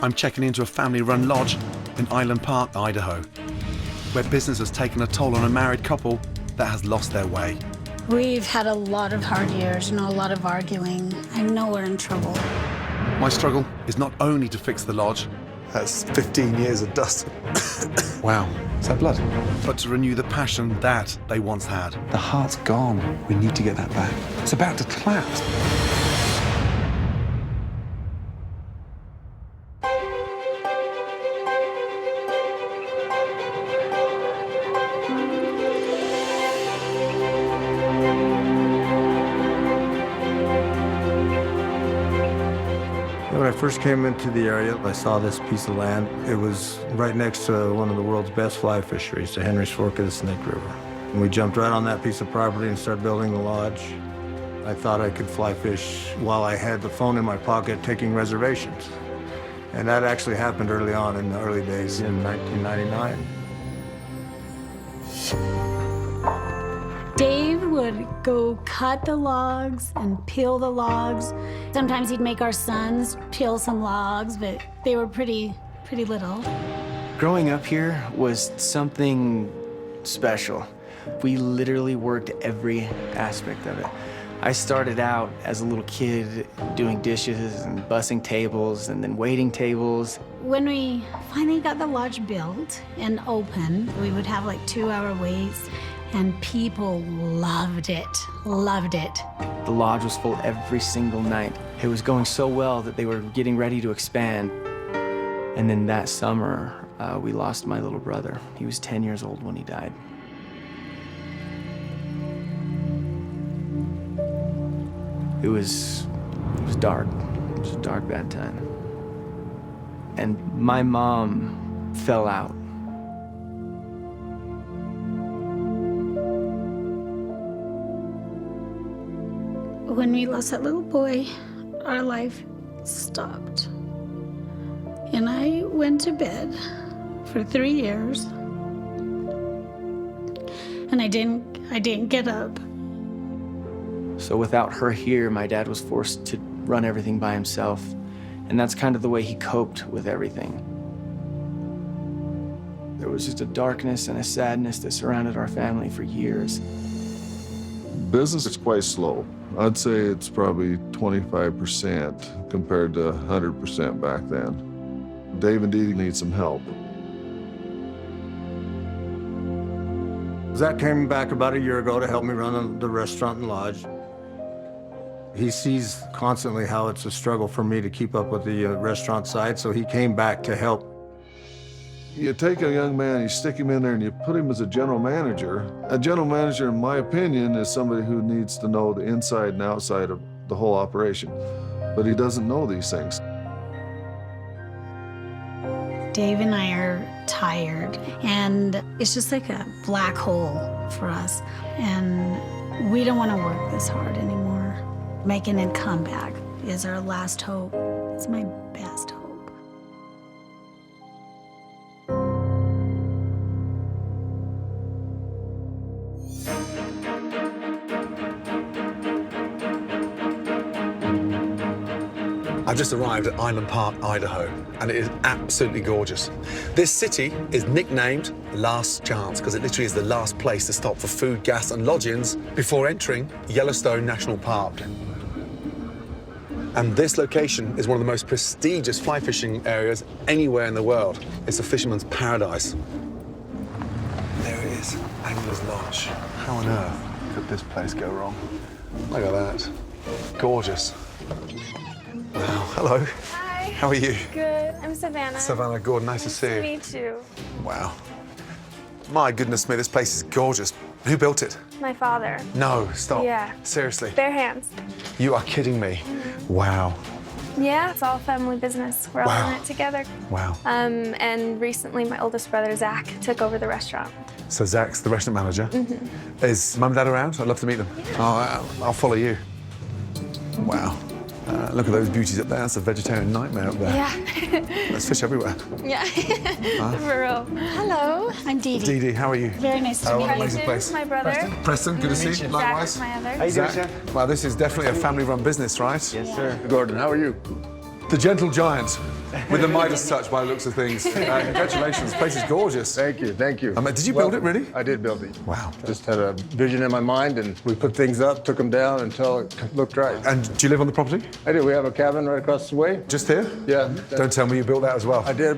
I'm checking into a family-run lodge in Island Park, Idaho, where business has taken a toll on a married couple that has lost their way. We've had a lot of hard years, a lot of arguing. I know we're in trouble. My struggle is not only to fix the lodge. That's 15 years of dust. Wow, is that blood? But to renew the passion that they once had. The heart's gone. We need to get that back. It's about to collapse. When I first came into the area, I saw this piece of land. It was right next to one of the world's best fly fisheries, the Henry's Fork of the Snake River. And we jumped right on that piece of property and started building the lodge. I thought I could fly fish while I had the phone in my pocket taking reservations. And that actually happened early on in the early days in 1999. Dave would go cut the logs and peel the logs. Sometimes he'd make our sons peel some logs, but they were pretty little. Growing up here was something special. We literally worked every aspect of it. I started out as a little kid doing dishes and bussing tables and then waiting tables. When we finally got the lodge built and open, we would have like 2-hour waits, and people loved it. The lodge was full every single night. It was going so well that they were getting ready to expand. And then that summer, we lost my little brother. He was 10 years old when he died. It was dark. It was a dark, bad time. And my mom fell out. When we lost that little boy, our life stopped. And I went to bed for 3 years. And I didn't get up. So without her here, my dad was forced to run everything by himself. And that's kind of the way he coped with everything. There was just a darkness and a sadness that surrounded our family for years. Business is quite slow. I'd say it's probably 25% compared to 100% back then. Dave and Dee Dee need some help. Zach came back about a year ago to help me run the restaurant and lodge. He sees constantly how it's a struggle for me to keep up with the restaurant side, so he came back to help. You take a young man, you stick him in there, and you put him as a general manager. A general manager, in my opinion, is somebody who needs to know the inside and outside of the whole operation. But he doesn't know these things. Dave and I are tired, and it's just like a black hole for us. And we don't want to work this hard anymore. Making it come back is our last hope. It's my best hope. I've just arrived at Island Park, Idaho, and it is absolutely gorgeous. This city is nicknamed Last Chance because it literally is the last place to stop for food, gas, and lodgings before entering Yellowstone National Park. And this location is one of the most prestigious fly fishing areas anywhere in the world. It's a fisherman's paradise. There it is, Angler's Lodge. How on earth could this place go wrong? Look at that. Gorgeous. Wow, hello. Hi. How are you? Good. I'm Savannah. Savannah, Gordon, nice to see you. Me too. Wow. My goodness me, this place is gorgeous. Who built it? My father. No, stop. Yeah. Seriously. Bare hands. You are kidding me. Wow. Yeah, it's all family business. We're all Wow. in it together. Wow. And recently my oldest brother, Zach, took over the restaurant. So Zach's the restaurant manager. Is Mum and Dad around? I'd love to meet them. Oh, I'll follow you. Wow. Look at those beauties up there. That's a vegetarian nightmare up there. Yeah. There's fish everywhere. Yeah. For real. Hello, I'm Dee Dee. Dee Dee, how are you? Very nice to meet you. amazing place. My brother. Preston, good to see you. Likewise. Zach, my other. How you doing, Zach, sir? well, this is definitely a family-run business, right? Yes, sir. Gordon, how are you? The gentle giant with the Midas touch by the looks of things. Congratulations, this place is gorgeous. Thank you, thank you. Did you build it, really? I did build it. Wow. Just had a vision in my mind, and we put things up, took them down until it looked right. And do you live on the property? I do. We have a cabin right across the way. Just here? Yeah. Don't tell me you built that as well. I did.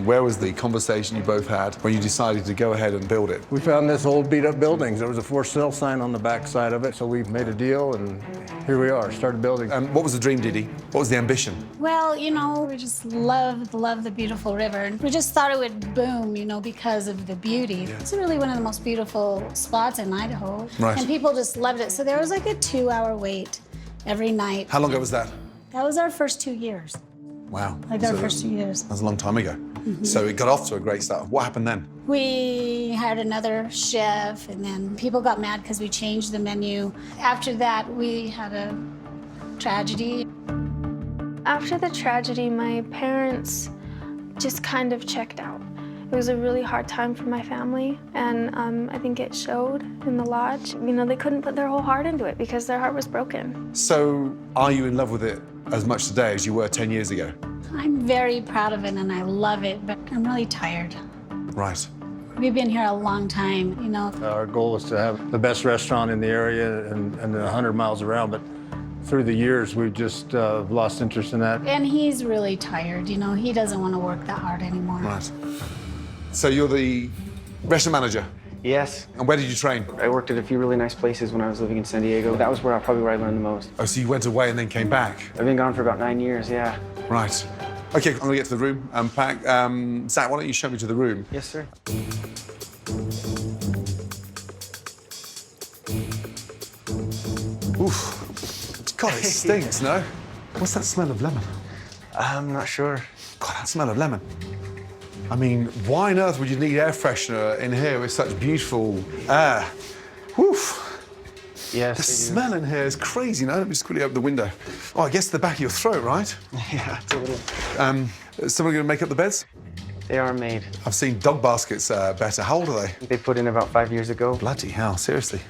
Where was the conversation you both had when you decided to go ahead and build it? We found this old beat-up building. There was a for sale sign on the back side of it, so we made a deal, and here we are, started building. What was the dream, Didi? What was the ambition? Well, you know, we just love the beautiful river. We just thought it would boom, you know, because of the beauty. Yeah. It's really one of the most beautiful spots in Idaho. Right. And people just loved it. So there was like a 2-hour wait every night. How long ago was that? That was our first 2 years. Wow. Like our first 2 years. That was a long time ago. So it got off to a great start. What happened then? We hired another chef, and then people got mad because we changed the menu. After that, we had a tragedy. After the tragedy, my parents just kind of checked out. It was a really hard time for my family, and I think it showed in the lodge. You know, they couldn't put their whole heart into it because their heart was broken. So are you in love with it as much today as you were 10 years ago? I'm very proud of it, and I love it, but I'm really tired. Right. We've been here a long time, you know. Our goal is to have the best restaurant in the area and 100 miles around, but through the years, we've just lost interest in that. And he's really tired, you know. He doesn't want to work that hard anymore. Right. So you're the restaurant manager, Yes. and where did you train? I worked at a few really nice places when I was living in San Diego. That was probably where I learned the most. Oh, so you went away and then came back? I've been gone for about 9 years, yeah. Right. Okay, I'm gonna get to the room, unpack. Zach, why don't you show me to the room? Yes, sir. Oof. God, it stinks, no? What's that smell of lemon? I'm not sure. God, that smell of lemon. I mean, why on earth would you need air freshener in here with such beautiful air? Woof. Yes, The they do. smell in here is crazy. Now, let me just quickly open the window. Oh, I guess the back of your throat, right? Yeah, it's a little. Is someone gonna make up the beds? They are made. I've seen dog baskets better. How old are they? They put in about 5 years ago. Bloody hell, seriously.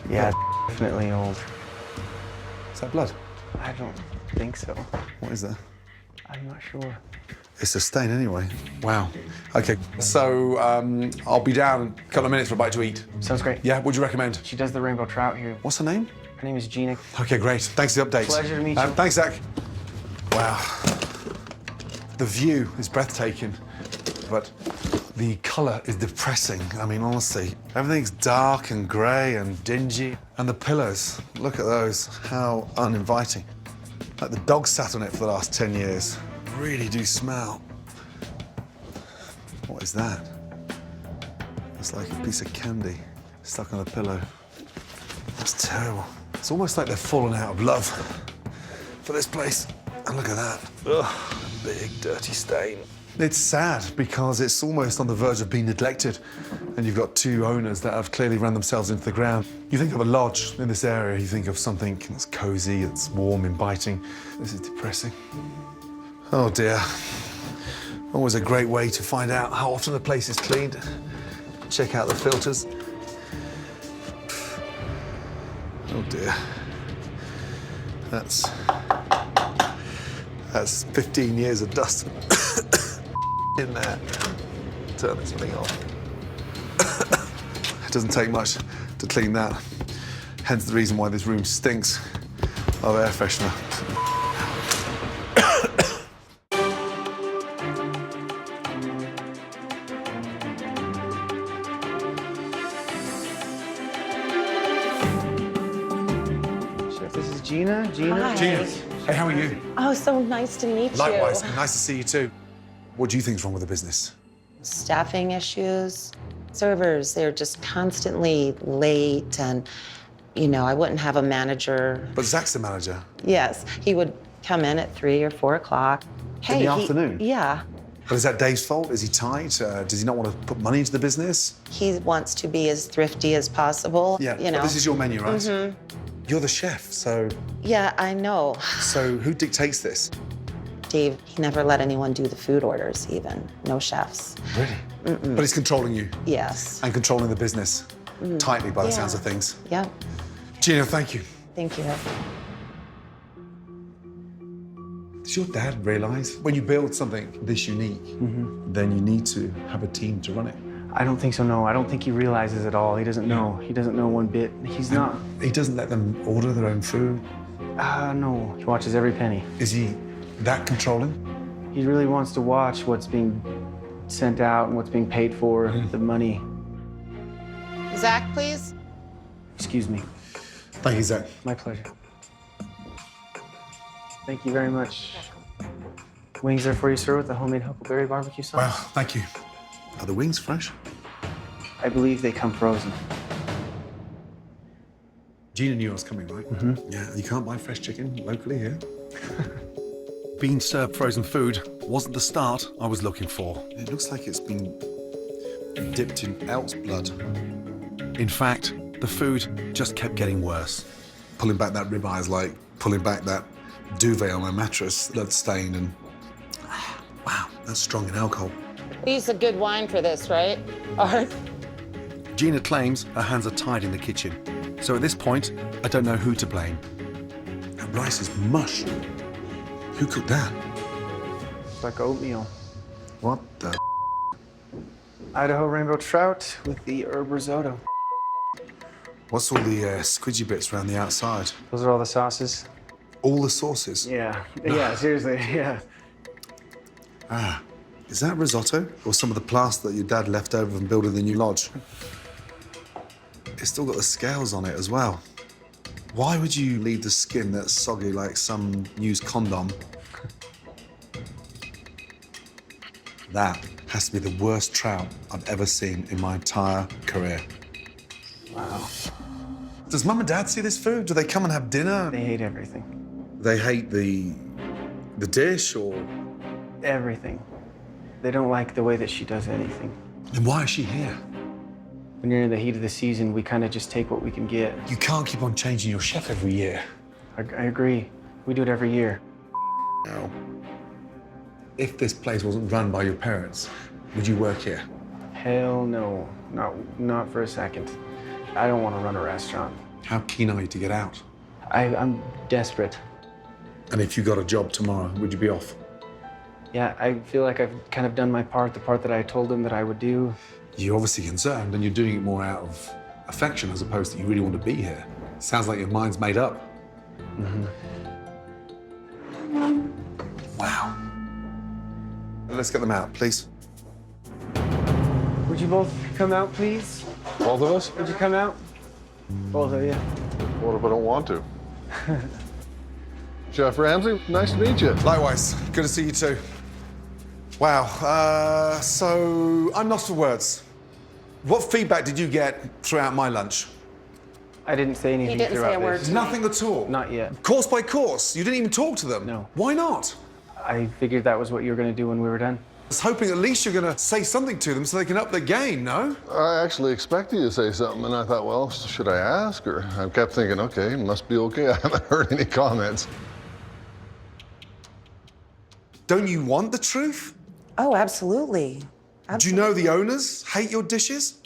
Yeah, definitely old. Is that blood? I don't think so. What is that? I'm not sure. It's a stain anyway. Wow. Okay, so I'll be down in a couple of minutes for a bite to eat. Sounds great. Yeah, what'd you recommend? She does the rainbow trout here. What's her name? Her name is Gina. Okay, great. Thanks for the update. Pleasure to meet you. Thanks, Zach. Wow. The view is breathtaking, but the colour is depressing. I mean, honestly, everything's dark and grey and dingy. And the pillows, look at those. How uninviting. Like the dog sat on it for the last 10 years. Really do smell. What is that? It's like a piece of candy stuck on a pillow. That's terrible. It's almost like they've fallen out of love for this place. And look at that. Ugh, a big dirty stain. It's sad because it's almost on the verge of being neglected. And you've got two owners that have clearly run themselves into the ground. You think of a lodge in this area, you think of something that's cozy, it's warm, inviting. This is depressing. Oh dear. Always a great way to find out how often a place is cleaned. Check out the filters. Oh dear. That's 15 years of dust in there. Turn this thing off. It doesn't take much to clean that. Hence the reason why this room stinks of air freshener. This is Gina. Hi. Gina, hey, how are you? Oh, so nice to meet Likewise, you. nice to see you too. What do you think's wrong with the business? Staffing issues, servers, they're just constantly late and, you know, I wouldn't have a manager. But Zach's the manager. Yes, he would come in at 3 or 4 o'clock. In the afternoon? Yeah. But is that Dave's fault? Is he tight? Does he not want to put money into the business? He wants to be as thrifty as possible. Yeah, You but know. this is your menu, right? Mm-hmm. You're the chef, so Yeah, I know. who dictates this? Dave, he never let anyone do the food orders even. No chefs. Really? But he's controlling you Yes. and controlling the business tightly by the Yeah. sounds of things. Yep. Gina, thank you. Thank you. Does your dad realize when you build something this unique, then you need to have a team to run it? I don't think so, no. I don't think he realizes it all. He doesn't know. He doesn't know one bit. He's not. He doesn't let them order their own food? No. He watches every penny. Is he that controlling? He really wants to watch what's being sent out and what's being paid for, the money. Zach, please. Excuse me. Thank you, Zach. My pleasure. Thank you very much. Wings there for you, sir, with the homemade huckleberry barbecue sauce. Wow, thank you. Are the wings fresh? I believe they come frozen. Gina knew I was coming, right? Yeah, you can't buy fresh chicken locally here. Being served frozen food wasn't the start I was looking for. It looks like it's been dipped in elk's blood. In fact, the food just kept getting worse. Pulling back that ribeye is like pulling back that duvet on my mattress, blood-stained, and wow, that's strong in alcohol. We use a good wine for this, right, Art? Gina claims her hands are tied in the kitchen. So at this point, I don't know who to blame. That rice is mush. Who cooked that? It's like oatmeal. What the? Idaho rainbow trout with the herb risotto. What's all the squidgy bits around the outside? Those are all the sauces. All the sauces? Yeah, yeah, seriously, yeah. Ah, is that risotto? Or some of the plaster that your dad left over from building the new lodge? It's still got the scales on it as well. Why would you leave the skin that's soggy like some used condom? That has to be the worst trout I've ever seen in my entire career. Wow. Does Mum and Dad see this food? Do they come and have dinner? They hate everything. They hate the dish, or? Everything. They don't like the way that she does anything. Then why is she here? When you're in the heat of the season, we kind of just take what we can get. You can't keep on changing your chef every year. I agree. We do it every year. No. If this place wasn't run by your parents, would you work here? Hell no. Not for a second. I don't want to run a restaurant. How keen are you to get out? I'm desperate. And if you got a job tomorrow, would you be off? Yeah, I feel like I've kind of done my part, the part that I told him that I would do. You're obviously concerned, and you're doing it more out of affection as opposed to you really want to be here. Sounds like your mind's made up. Wow. Let's get them out, please. Would you both come out, please? Both of us? Would you come out? Both of you. What if I don't want to? Chef Ramsay, nice to meet you. Likewise. Good to see you too. Wow. So I'm lost for words. What feedback did you get throughout my lunch? I didn't say anything He didn't throughout say a word this. to me. Nothing at all? Not yet. Course by course? You didn't even talk to them? No. Why not? I figured that was what you were going to do when we were done. I was hoping at least you're going to say something to them so they can up their game, no? I actually expected you to say something, and I thought, well, should I ask? Or I kept thinking, okay, must be okay. I haven't heard any comments. Don't you want the truth? Oh, absolutely. Do you know the owners hate your dishes?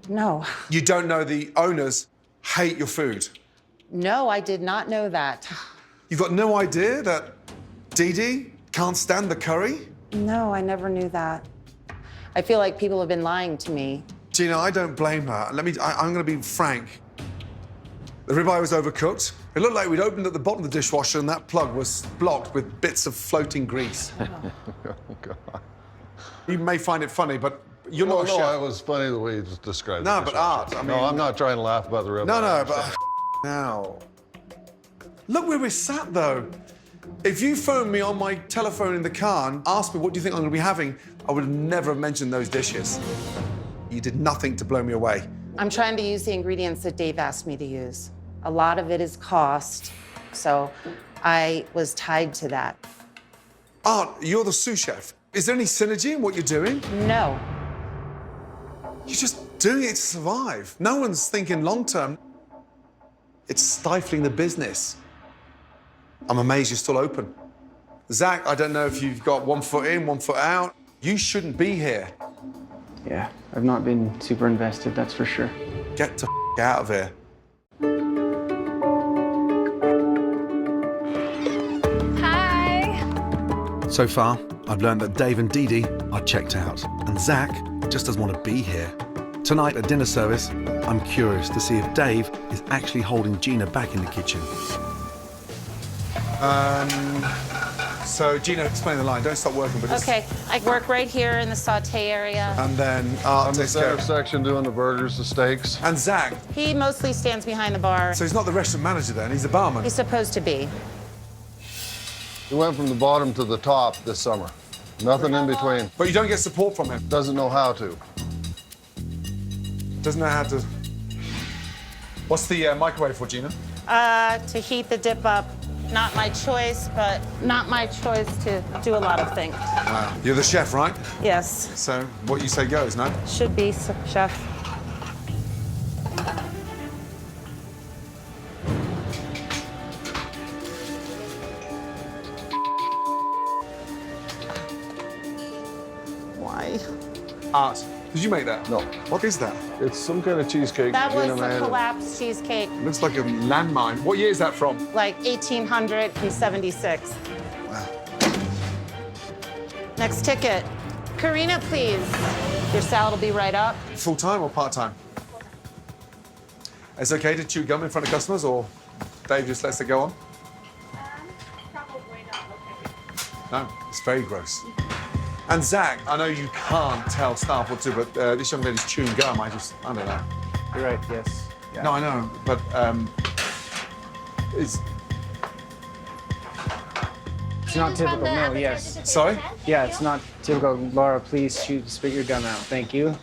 No. You don't know the owners hate your food? No, I did not know that. You've got no idea that Dee Dee can't stand the curry? No, I never knew that. I feel like people have been lying to me. Gina, I don't blame her. I'm going to be frank. The ribeye was overcooked. It looked like we'd opened at the bottom of the dishwasher and that plug was blocked with bits of floating grease. Oh, God. You may find it funny, but you're not a chef. No, it was funny the way you just described it. No, but Art, I mean... No, I'm not trying to laugh about the ribeye. No, but... Now... Look where we're sat, though. If you phoned me on my telephone in the car and asked me what do you think I'm going to be having, I would never have mentioned those dishes. You did nothing to blow me away. I'm trying to use the ingredients that Dave asked me to use. A lot of it is cost, so I was tied to that. Art, you're the sous chef. Is there any synergy in what you're doing? No. You're just doing it to survive. No one's thinking long term. It's stifling the business. I'm amazed you're still open. Zach, I don't know if you've got 1 foot in, 1 foot out. You shouldn't be here. Yeah, I've not been super invested, that's for sure. Get the out of here. Hi. So far, I've learned that Dave and Dee Dee are checked out, and Zach just doesn't want to be here. Tonight at dinner service, I'm curious to see if Dave is actually holding Gina back in the kitchen. So Gina, explain the line. Don't stop working, but Okay, I work right here in the saute area. And then On the takes care center of. section doing the burgers, the steaks. And Zach, He mostly stands behind the bar. so he's not the restaurant manager then, he's the barman. He's supposed to be. He went from the bottom to the top this summer. Nothing in between. But you don't get support from him. Doesn't know how to. Doesn't know how to. What's the microwave for, Gina? To heat the dip up. Not my choice, but not my choice to do a lot of things. Wow. You're the chef, right? Yes, So what you say goes, no? should be, chef. Why? Art. Did you make that? No. What is that? It's some kind of cheesecake. That Gina was made a it. collapsed cheesecake, Looks like a landmine. What year is that from? like 1876. Wow. Next ticket. Karina, please. Your salad will be right up. Full-time or part-time? It's okay to chew gum in front of customers, or Dave just lets it go on? Probably not. No, it's very gross. And Zach, I know you can't tell staff what to do, but this young lady's chewing gum. I don't know. You're right, yes. Yeah. No, I know, but it's... It's not typical, no, yes. Sorry? Yeah, it's not typical. Laura, please spit your gum out. Thank you.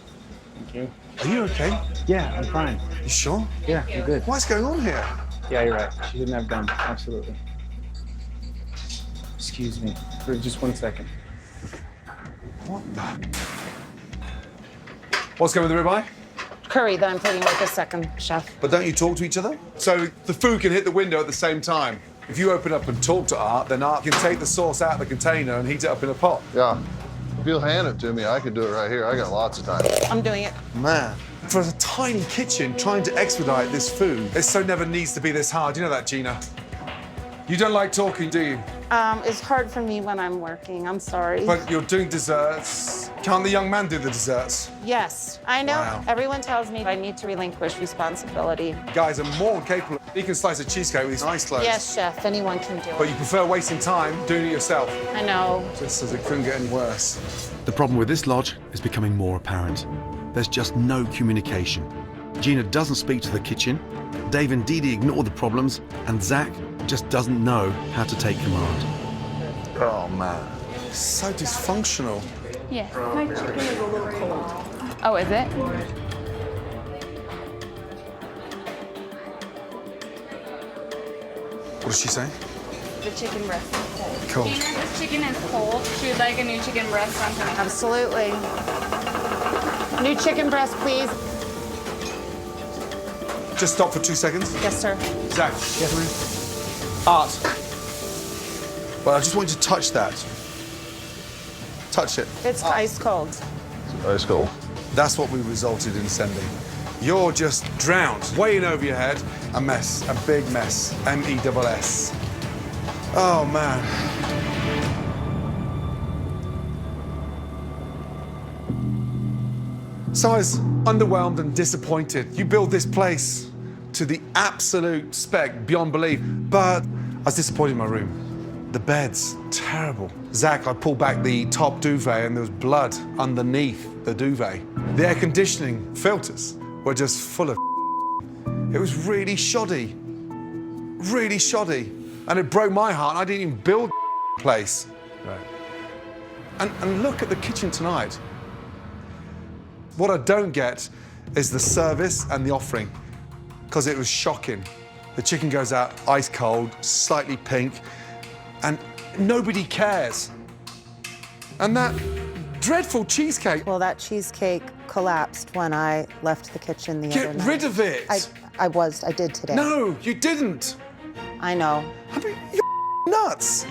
Thank you. Are you okay? Yeah, I'm fine. You sure? Yeah, I'm good. What's going on here? Yeah, you're right. She didn't have gum, absolutely. Excuse me for just 1 second. What the? What's going with the ribeye? Curry that I'm plating right this second, chef. But don't you talk to each other? So the food can hit the window at the same time. If you open up and talk to Art, then Art can take the sauce out of the container and heat it up in a pot. Yeah. If you'll hand it to me, I could do it right here. I got lots of time. I'm doing it. Man. For a tiny kitchen, trying to expedite this food, it so never needs to be this hard. You know that, Gina? You don't like talking, do you? It's hard for me when I'm working. I'm sorry. But you're doing desserts. Can't the young man do the desserts? Yes, I know. Wow. Everyone tells me I need to relinquish responsibility. Guys are more than capable. He can slice a cheesecake with his eyes closed. Yes, chef, anyone can do But it. you prefer wasting time doing it yourself. I know. Just as it couldn't get any worse. The problem with this lodge is becoming more apparent. There's just no communication. Gina doesn't speak to the kitchen, Dave and Dee Dee ignore the problems, and Zach just doesn't know how to take command. Oh, man. So dysfunctional. Yeah. My chicken is a little cold. Oh, is it? What does she say? The chicken breast is cold. Cold. Gina, this chicken is cold. She would like a new chicken breast on her. Absolutely. New chicken breast, please. Just stop for 2 seconds. Yes, sir. Zach. Yes, ma'am. Art. Well, I just want you to touch that. Touch it. It's ice cold. Ice cold. That's what we resulted in sending. You're just drowned, way in over your head. A mess, a big mess. M-E-S-S. Oh, man. So I was underwhelmed and disappointed. You build this place to the absolute spec, beyond belief, but I was disappointed in my room. The bed's terrible. Zach, I pulled back the top duvet and there was blood underneath the duvet. The air conditioning filters were just full of It was really shoddy. Really shoddy. And it broke my heart. I didn't even build the place. Right. And look at the kitchen tonight. What I don't get is the service and the offering, because it was shocking. The chicken goes out ice cold, slightly pink, and nobody cares. And that dreadful cheesecake. Well, that cheesecake collapsed when I left the kitchen the other night. Get rid of it. I did today. No, you didn't. I know. I mean, you're nuts.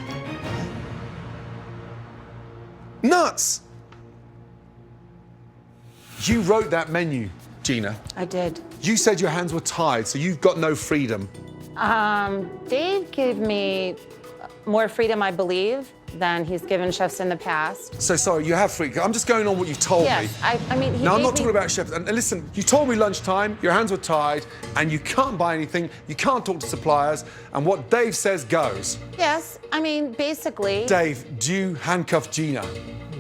Nuts. You wrote that menu, Gina. I did. You said your hands were tied, so you've got no freedom. Dave gave me more freedom, I believe, than he's given chefs in the past. So sorry, you have free. I'm just going on what you told me. Yes, I mean, he Now, I'm gave not me- talking about chefs. And listen, you told me lunchtime, your hands were tied, and you can't buy anything, you can't talk to suppliers, and what Dave says goes. Yes, I mean, basically. Dave, do you handcuff Gina?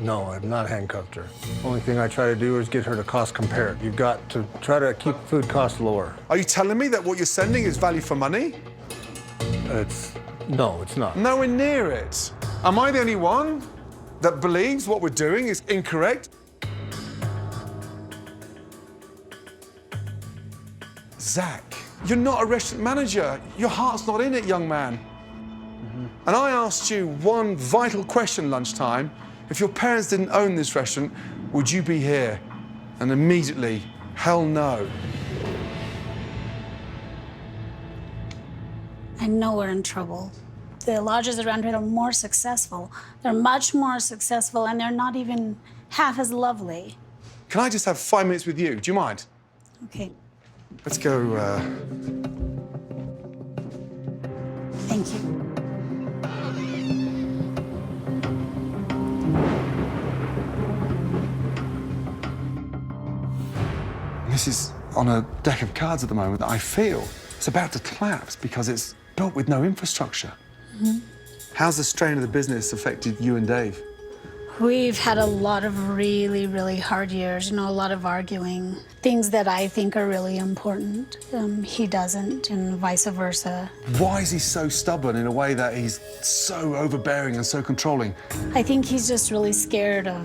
No, I've not handcuffed her. Only thing I try to do is get her to cost compare. You've got to try to keep food costs lower. Are you telling me that what you're sending is value for money? No, it's not. Nowhere near it. Am I the only one that believes what we're doing is incorrect? Zach, you're not a restaurant manager. Your heart's not in it, young man. And I asked you one vital question lunchtime. If your parents didn't own this restaurant, would you be here? And immediately, hell no. I know we're in trouble. The lodges around here are more successful. They're much more successful, and they're not even half as lovely. Can I just have 5 minutes with you? Do you mind? Okay, Let's go, thank you. This is on a deck of cards at the moment that I feel it's about to collapse because it's built with no infrastructure. How's the strain of the business affected you and Dave? We've had a lot of really, really hard years, a lot of arguing. Things that I think are really important, he doesn't, and vice versa. Why is he so stubborn in a way that he's so overbearing and so controlling? I think he's just really scared of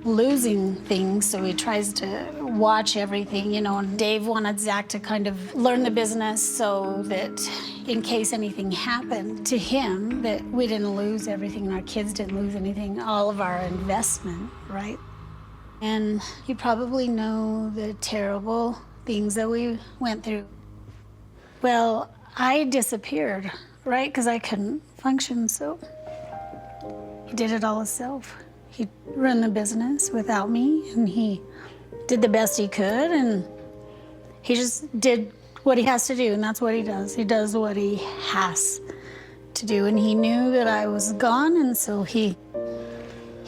losing things, so he tries to watch everything, and Dave wanted Zach to kind of learn the business so that in case anything happened to him, that we didn't lose everything and our kids didn't lose anything, all of our investment, right? And you probably know the terrible things that we went through. Well, I disappeared, right? Because I couldn't function, so he did it all himself. He ran the business without me, and he did the best he could, and he just did what he has to do, and that's what he does. He does what he has to do, and he knew that I was gone, and so he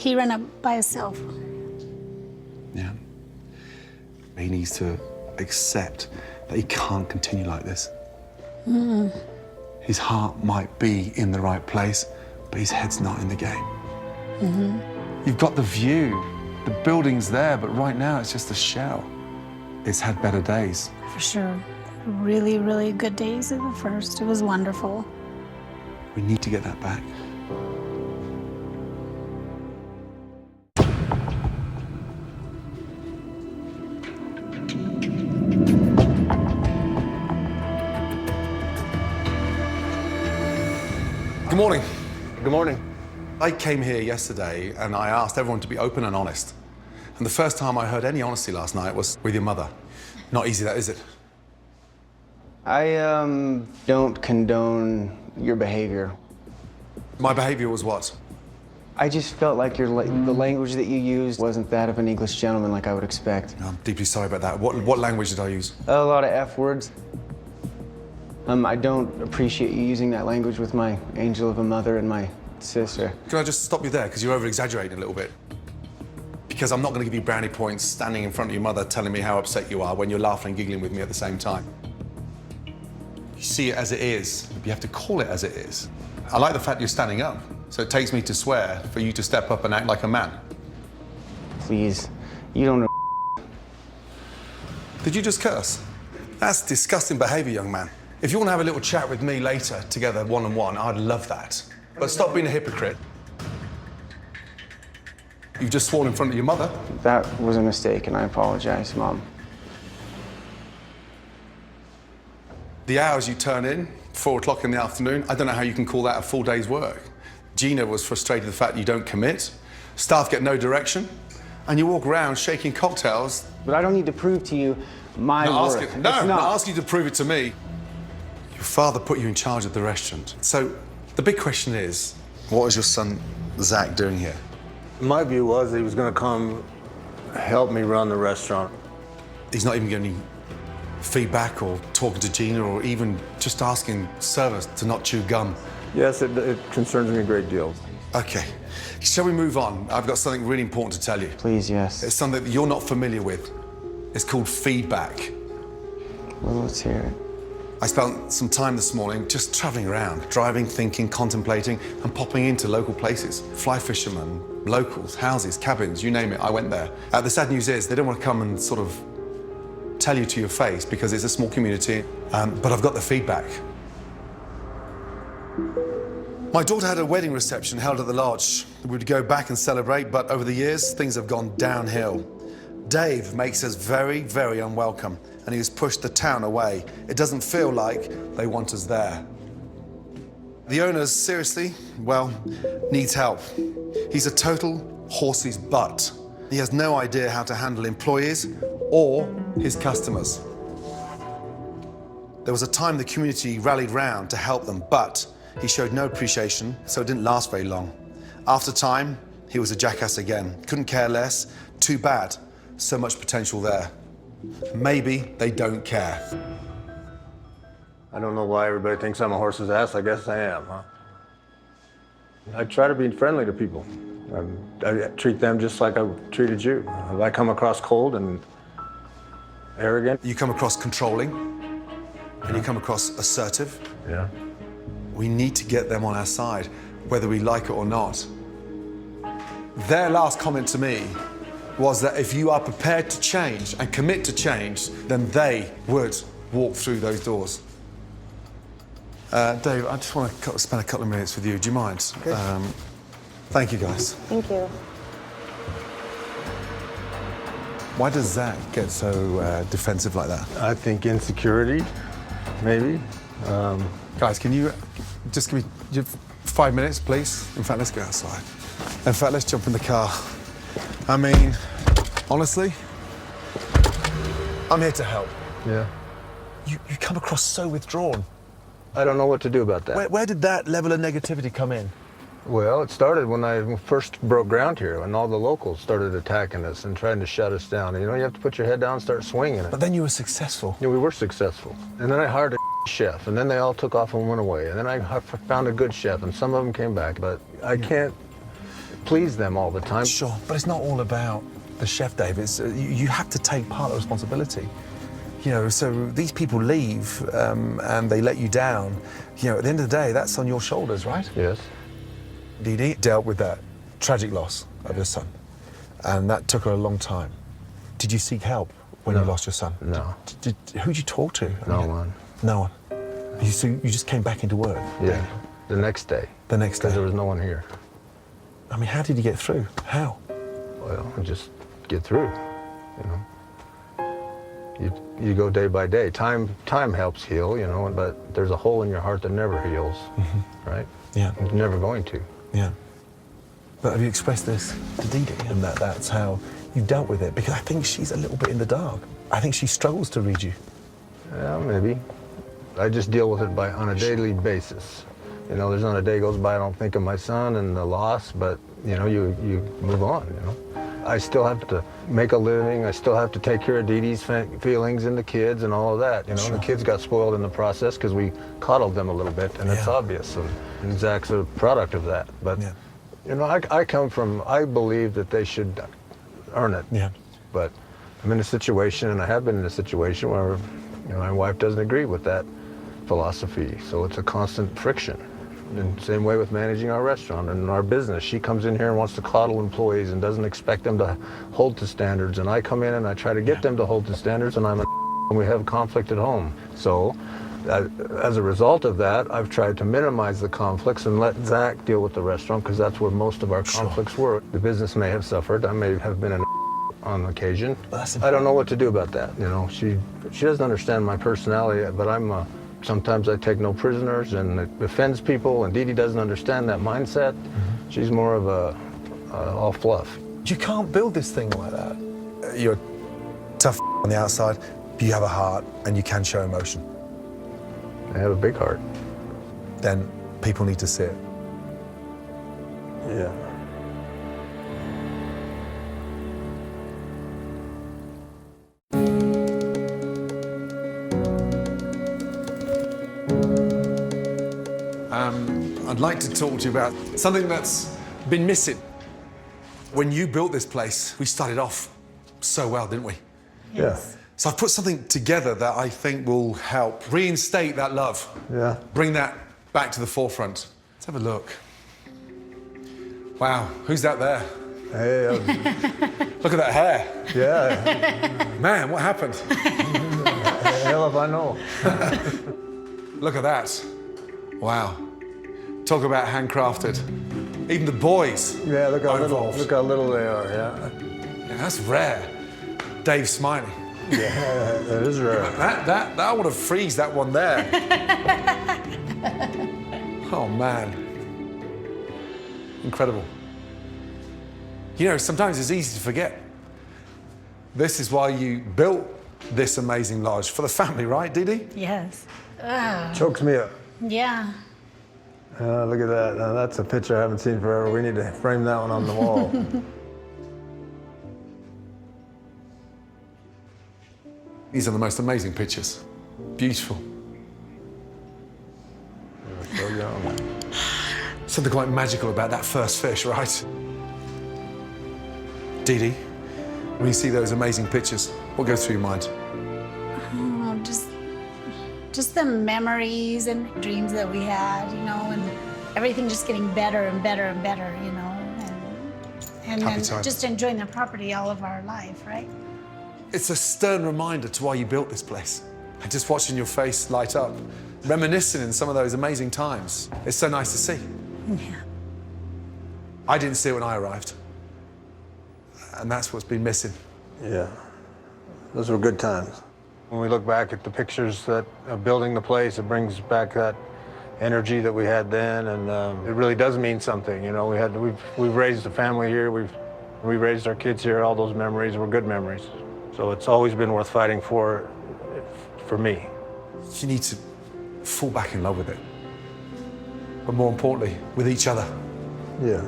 ran up by himself. Yeah. He needs to accept that he can't continue like this. His heart might be in the right place, but his head's not in the game. You've got the view, the building's there, but right now it's just a shell. It's had better days. For sure. Really, really good days at the first. It was wonderful. We need to get that back. Good morning. Good morning. I came here yesterday and I asked everyone to be open and honest. And the first time I heard any honesty last night was with your mother. Not easy, that is it? I don't condone your behavior. My behavior was what? I just felt like the language that you used wasn't that of an English gentleman like I would expect. I'm deeply sorry about that. What language did I use? A lot of F words. I don't appreciate you using that language with my angel of a mother and my sister. Can I just stop you there? Because you're over-exaggerating a little bit. Because I'm not going to give you brownie points standing in front of your mother telling me how upset you are when you're laughing and giggling with me at the same time. You see it as it is. You have to call it as it is. I like the fact you're standing up, so it takes me to swear for you to step up and act like a man. Please, you don't know. Did you just curse? That's disgusting behavior, young man. If you want to have a little chat with me later, together, one-on-one, I'd love that. But stop being a hypocrite. You've just sworn in front of your mother. That was a mistake, and I apologize, Mom. The hours you turn in, 4 o'clock in the afternoon, I don't know how you can call that a full day's work. Gina was frustrated with the fact you don't commit, staff get no direction, and you walk around shaking cocktails. But I don't need to prove to you my worth. I'm not asking you to prove it to me. Your father put you in charge of the restaurant. So the big question is, what is your son, Zach, doing here? My view was he was going to come help me run the restaurant. He's not even giving any feedback or talking to Gina or even just asking servers to not chew gum Yes, it concerns me a great deal. Okay. Shall we move on? I've got something really important to tell you. Please, yes. It's something that you're not familiar with. It's called feedback. Well, let's hear it. I spent some time this morning just traveling around, driving, thinking, contemplating, and popping into local places. Fly fishermen, locals, houses, cabins, you name it, I went there. The sad news is they don't want to come and sort of tell you to your face because it's a small community, but I've got the feedback. My daughter had a wedding reception held at the lodge. We'd go back and celebrate, but over the years, things have gone downhill. Dave makes us very, very unwelcome, and he has pushed the town away. It doesn't feel like they want us there. The owner, seriously, well, needs help. He's a total horse's butt. He has no idea how to handle employees or his customers. There was a time the community rallied round to help them, but he showed no appreciation, so it didn't last very long. After time, he was a jackass again. Couldn't care less. Too bad. So much potential there. Maybe they don't care. I don't know why everybody thinks I'm a horse's ass. I guess I am, huh? I try to be friendly to people. I treat them just like I treated you. If I come across cold and arrogant. You come across controlling, and you come across assertive. Yeah. We need to get them on our side, whether we like it or not. Their last comment to me was that if you are prepared to change and commit to change, then they would walk through those doors. Dave, I just want to spend a couple of minutes with you. Do you mind? Okay. Thank you, guys. Thank you. Why does Zach get so defensive like that? I think insecurity, maybe. Guys, can you just give me 5 minutes, please? In fact, let's go outside. In fact, let's jump in the car. I mean, honestly, I'm here to help. Yeah. You come across so withdrawn. I don't know what to do about that. Where did that level of negativity come in? Well, it started when I first broke ground here, when all the locals started attacking us and trying to shut us down. You know, you have to put your head down and start swinging it. But then you were successful. Yeah, we were successful. And then I hired a chef, and then they all took off and went away. And then I found a good chef, and some of them came back. But I can't please them all the time. Sure, but it's not all about the chef, Dave. It's, you have to take part of the responsibility. You know, so these people leave and they let you down. You know, at the end of the day, that's on your shoulders, right? Yes. Dee Dee dealt with that tragic loss of your son, and that took her a long time. Did you seek help when you lost your son? No. Who'd you talk to? No one. No one. So you just came back into work? Yeah. The next day. The next day? Because there was no one here. I mean, how did you get through? How? Well, just get through, you know. You go day by day. Time helps heal, you know, but there's a hole in your heart that never heals, right? Yeah. It's never going to. Yeah. But have you expressed this to Dee Dee, and that's how you've dealt with it? Because I think she's a little bit in the dark. I think she struggles to read you. Yeah, maybe. I just deal with it on a daily basis. You know, there's not a day goes by I don't think of my son and the loss, but, you know, you move on, you know. I still have to make a living. I still have to take care of Dee Dee's feelings and the kids and all of that. You know, Sure. The kids got spoiled in the process because we coddled them a little bit, and it's obvious. And Zach's a product of that. But, you know, I believe that they should earn it. Yeah. But I'm in a situation, and I have been in a situation where, you know, my wife doesn't agree with that philosophy. So it's a constant friction. And same way with managing our restaurant and our business. She comes in here and wants to coddle employees and doesn't expect them to hold to standards. And I come in and I try to get them to hold to standards, and and we have conflict at home. So as a result of that, I've tried to minimize the conflicts and let Zach deal with the restaurant, because that's where most of our conflicts were. The business may have suffered. I may have been on occasion. I don't know what to do about that. You know, she doesn't understand my personality, but sometimes I take no prisoners, and it offends people, and Dee Dee doesn't understand that mindset. She's more of all fluff. You can't build this thing like that. You're tough on the outside, but you have a heart, and you can show emotion. I have a big heart. Then people need to see it. Yeah. I'd like to talk to you about something that's been missing. When you built this place, we started off so well, didn't we? Yes. So I've put something together that I think will help reinstate that love. Yeah. Bring that back to the forefront. Let's have a look. Wow, who's that there? Hey, Look at that hair. yeah. Man, what happened? Hell if I know. Look at that. Wow. Talk about handcrafted. Even the boys Yeah, look are involved. how little they are, yeah. Yeah, that's rare. Dave smiling. Yeah, that is rare. That I want to freeze that one there. Oh man. Incredible. You know, sometimes it's easy to forget. This is why you built this amazing lodge for the family, right, Dee Dee? Yes. Chokes me up. Yeah. Look at that. Now, that's a picture I haven't seen forever. We need to frame that one on the wall. These are the most amazing pictures. Beautiful. So young. Something quite magical about that first fish, right? Dee Dee, when you see those amazing pictures, what goes through your mind? Oh, just the memories and dreams that we had, you know, and everything just getting better and better and better, you know, and Happy then times. just enjoying the property all of our life, right? It's a stern reminder to why you built this place. And just watching your face light up, reminiscing in some of those amazing times. It's so nice to see. Yeah. I didn't see it when I arrived. And that's what's been missing. Yeah. Those were good times. When we look back at the pictures that of building the place, it brings back that energy that we had then, and it really does mean something. You know, we've raised a family here. We raised our kids here. All those memories were good memories. So it's always been worth fighting for me. You need to fall back in love with it. But more importantly, with each other. Yeah.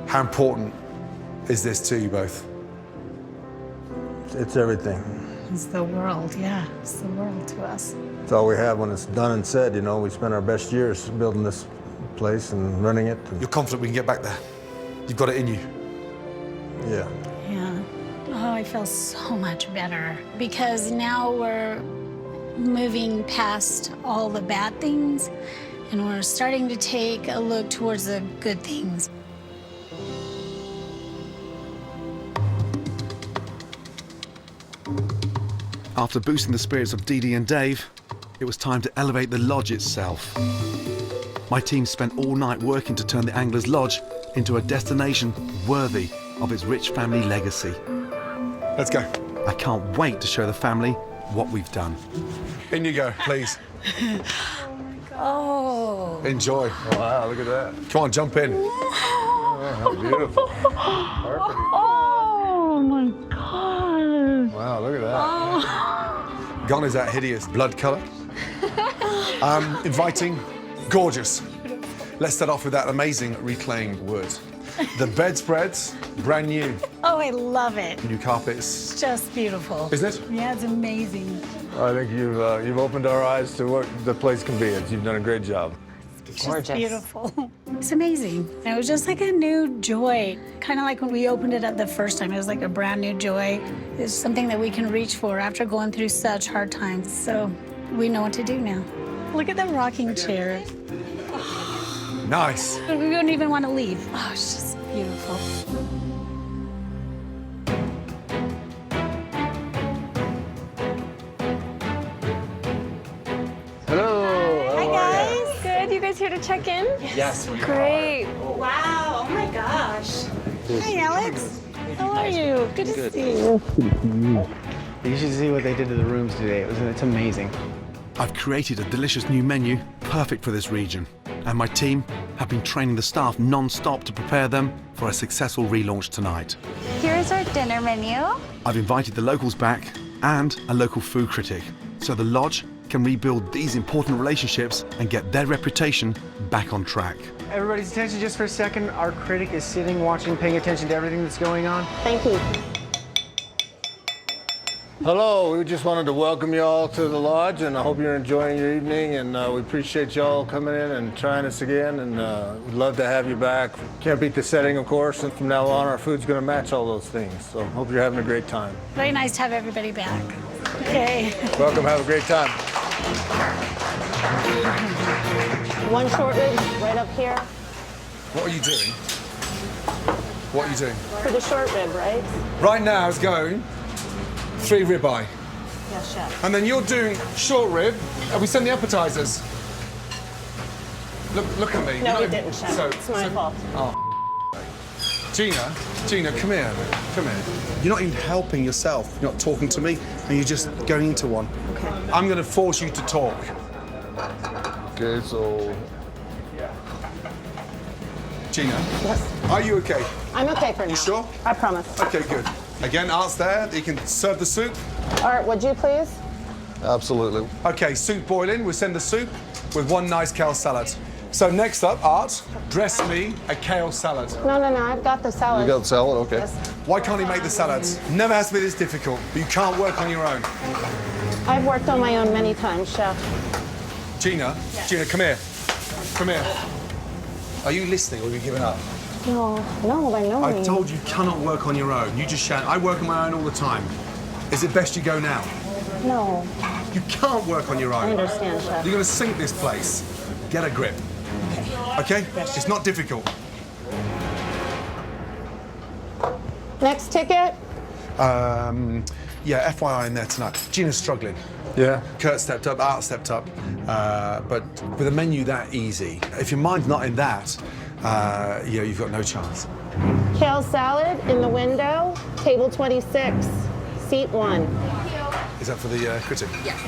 How important is this to you both? It's everything. It's the world, yeah. It's the world to us. It's all we have when it's done and said, you know. We spent our best years building this place and running it. You're confident we can get back there? You've got it in you? Yeah. Yeah. Oh, I feel so much better because now we're moving past all the bad things and we're starting to take a look towards the good things. After boosting the spirits of Dee Dee and Dave, it was time to elevate the lodge itself. My team spent all night working to turn the Anglers Lodge into a destination worthy of its rich family legacy. Let's go. I can't wait to show the family what we've done. In you go, please. Oh. Enjoy. Wow, look at that. Come on, jump in. Oh, how beautiful. Oh my God. Wow, look at that. Gone is that hideous blood colour. Inviting, gorgeous. Let's start off with that amazing reclaimed wood. The bedspreads, brand new. Oh, I love it. New carpets. It's just beautiful. Isn't it? Yeah, it's amazing. I think you've opened our eyes to what the place can be. You've done a great job. It's Gorgeous. just beautiful. It's amazing. It was just like a new joy. Kind of like when we opened it up the first time. It was like a brand new joy. It's something that we can reach for after going through such hard times. So we know what to do now. Look at the rocking chair. Nice. We wouldn't even want to leave. Oh, it's just beautiful. Hello. Hi, guys. Good. You guys here to check in? Yes. Great. Wow. Oh, my gosh. Hi, Alex. How are you? Good to see you. You should see what they did to the rooms today. It's amazing. I've created a delicious new menu perfect for this region, and my team have been training the staff non-stop to prepare them for a successful relaunch tonight. Here's our dinner menu. I've invited the locals back and a local food critic, so the lodge can rebuild these important relationships and get their reputation back on track. Everybody's attention just for a second. Our critic is sitting, watching, paying attention to everything that's going on. Thank you. Hello, we just wanted to welcome you all to the lodge, and I hope you're enjoying your evening, and we appreciate y'all coming in and trying us again, and we'd love to have you back. Can't beat the setting, of course, and from now on, our food's gonna match all those things, so hope you're having a great time. Very nice to have everybody back. Okay. Welcome, have a great time. One short rib right up here What are you doing? What are you doing? for the short rib, right? Right now it's going 3 ribeye. Yes, chef. And then you're doing short rib, and we send the appetizers. Look at me. No, it didn't, chef. It's my fault. Gina, come here. Come here. You're not even helping yourself. You're not talking to me, and you're just going into one. Okay. I'm going to force you to talk. Okay, so Gina, Yes. are you okay? I'm okay for now. You sure? I promise. Okay, good. Again, Art's there. You can serve the soup. Art, would you please? absolutely. Okay, soup boiling. We'll send the soup with 1 nice kale salad. So next up, Art, dress me a kale salad. No, I've got the salad. You got salad? Okay. Yes. Why can't he make the salads? Never has to be this difficult, but you can't work on your own. I've worked on my own many times, chef. Gina, come here. Come here. Are you listening or are you giving up? No, by no I means. told you cannot work on your own. You just shout, I work on my own all the time. Is it best you go now? No, You can't work on your own. I understand, chef. You're going to sink this place. Get a grip. Okay? It's not difficult. Next ticket? Yeah, FYI in there tonight. Gina's struggling. Yeah. Kurt stepped up, Art stepped up. But with a menu that easy, if your mind's not in that, you've got no chance. Kale salad in the window, table 26, seat 1. Is that for the critic? Yes.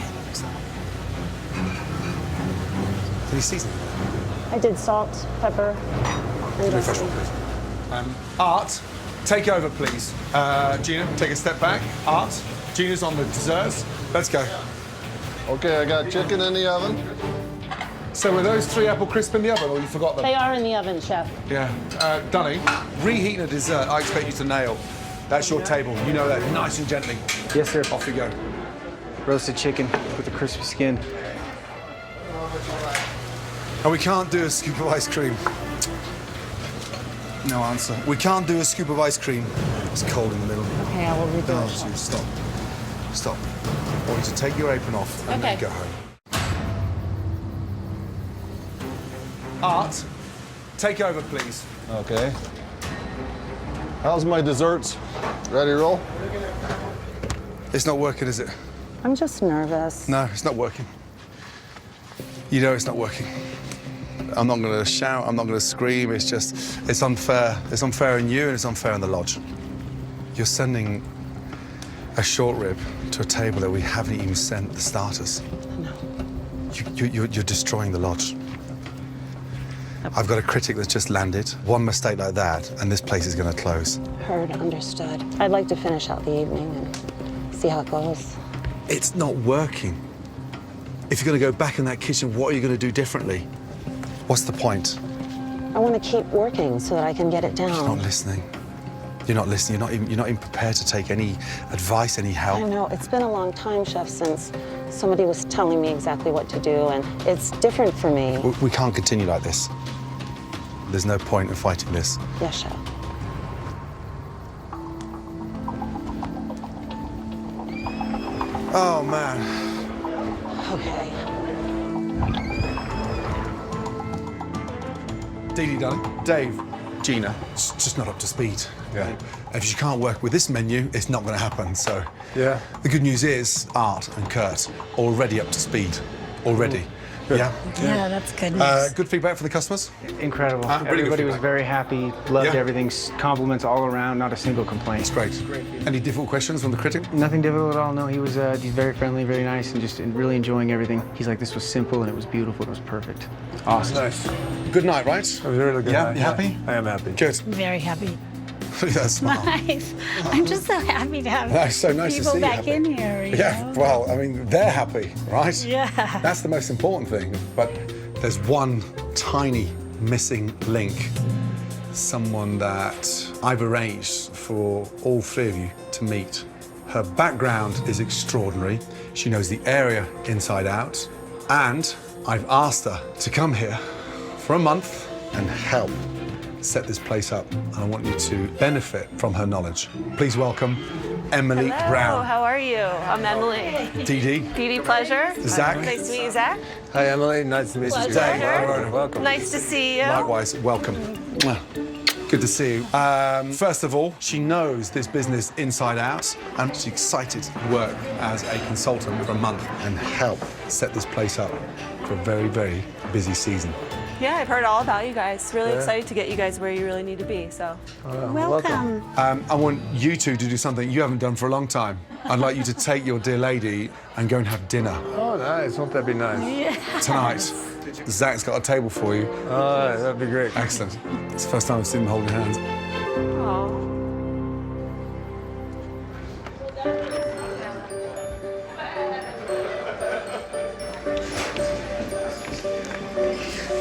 Can you season it? I did salt, pepper, and Refresh dressing. one, please. Art, take over, please. Gina, take a step back. Art, Gina's on the desserts. Let's go. Okay, I got chicken in the oven. So were those 3 apple crisp in the oven, or you forgot them? They are in the oven, chef. Yeah. Dunny, reheating a dessert, I expect you to nail. That's your table. You know that. Nice and gently. Yes, sir. Off you go. Roasted chicken with a crispy skin. And we can't do a scoop of ice cream. No answer. We can't do a scoop of ice cream. It's cold in the middle. Okay, I will redo Oh, it, chef. geez, stop. Stop. I want you to take your apron off and then Okay. go home. Art, take over, please. Okay. How's my desserts? Ready to roll? It's not working, is it? I'm just nervous. No, it's not working. You know it's not working. I'm not going to shout, I'm not going to scream. It's just, it's unfair. It's unfair in you and it's unfair in the lodge. You're sending a short rib to a table that we haven't even sent the starters. No. You're destroying the lodge. I've got a critic that's just landed. One mistake like that, and this place is going to close. Heard, understood. I'd like to finish out the evening and see how it goes. It's not working. If you're going to go back in that kitchen, what are you going to do differently? What's the point? I want to keep working so that I can get it down. You're not listening. You're not listening. You're not even prepared to take any advice, any help. I know, it's been a long time, chef, since somebody was telling me exactly what to do, and it's different for me. We can't continue like this. There's no point in fighting this. Yes, chef. Oh, man. Okay. Dee Dee, darling. Dave. Gina. It's just not up to speed. Yeah. If you can't work with this menu, it's not going to happen. So, Yeah. the good news is Art and Kurt already up to speed. Already. Yeah. Yeah, that's good news. Good feedback for the customers. Incredible. Really good Everybody was feedback. very happy, loved Yeah. everything, compliments all around, not a single complaint. It's great. Any difficult questions from the critic? Nothing difficult at all. No, he's very friendly, very nice, and just really enjoying everything. He's like, this was simple and it was beautiful. It was perfect. Awesome. Nice. Good night, right? It was a really good Yeah, night. you happy? I am happy. Good. Very happy. Look at that smile. Nice. I'm just so happy to have That's so nice to people see you back happy. in here. You Yeah, know? well, I mean, they're happy, right? Yeah. That's the most important thing. But there's one tiny missing link. Someone that I've arranged for all 3 of you to meet. Her background is extraordinary. She knows the area inside out. And I've asked her to come here for a month and help set this place up. I want you to benefit from her knowledge. Please welcome Emily Hello, Brown. how are you? I'm Emily. Dee Dee. Dee Dee, pleasure. Zach. Nice to meet you, Zach. Hi, Emily. Nice to meet you. Pleasure. Welcome. Nice to see you. Likewise, welcome. Good to see you. First of all, she knows this business inside out, and she's excited to work as a consultant for a month and help set this place up for a very, very busy season. Yeah, I've heard all about you guys. Really excited to get you guys where you really need to be, so. Welcome. I want you two to do something you haven't done for a long time. I'd like you to take your dear lady and go and have dinner Oh, nice. Won't that be nice? tonight. Zach's got a table for you. All right, that'd be great. Excellent. It's the first time I've seen them holding hands. Oh.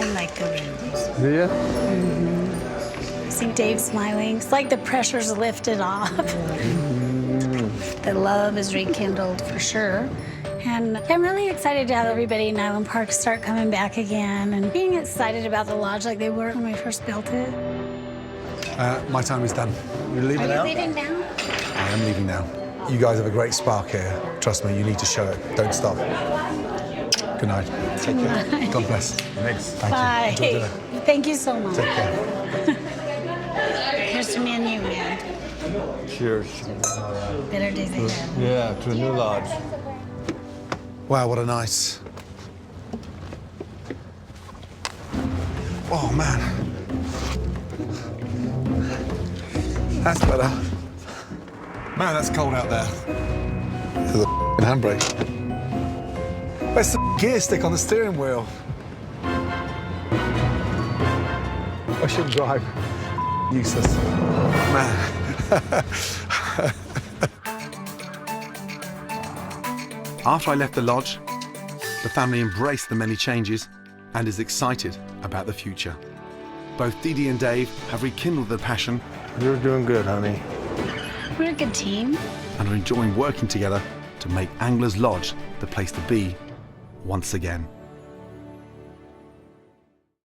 I like the rooms. Do you? I see Dave smiling. It's like the pressure's lifted off. The love is rekindled for sure. And I'm really excited to have everybody in Island Park start coming back again and being excited about the lodge like they were when we first built it. My time is done. You're leaving Are now? you leaving now? I am leaving now. You guys have a great spark here. Trust me, you need to show it. Don't stop. Good night. Take care. God bless. Thanks. Thank Bye. you. Enjoy dinner. Thank you so much. Take care. Here's to me and you, man. Cheers. Better days ahead. Yeah, to a new lodge. Wow, what a night. Oh, man. That's better. Man, that's cold out there. There's a handbrake. Where's the gear stick on the steering wheel? I should drive. Useless. Man. After I left the lodge, the family embraced the many changes and is excited about the future. Both Dee Dee and Dave have rekindled their passion You're doing good, honey. We're a good team. and are enjoying working together to make Anglers Lodge the place to be once again.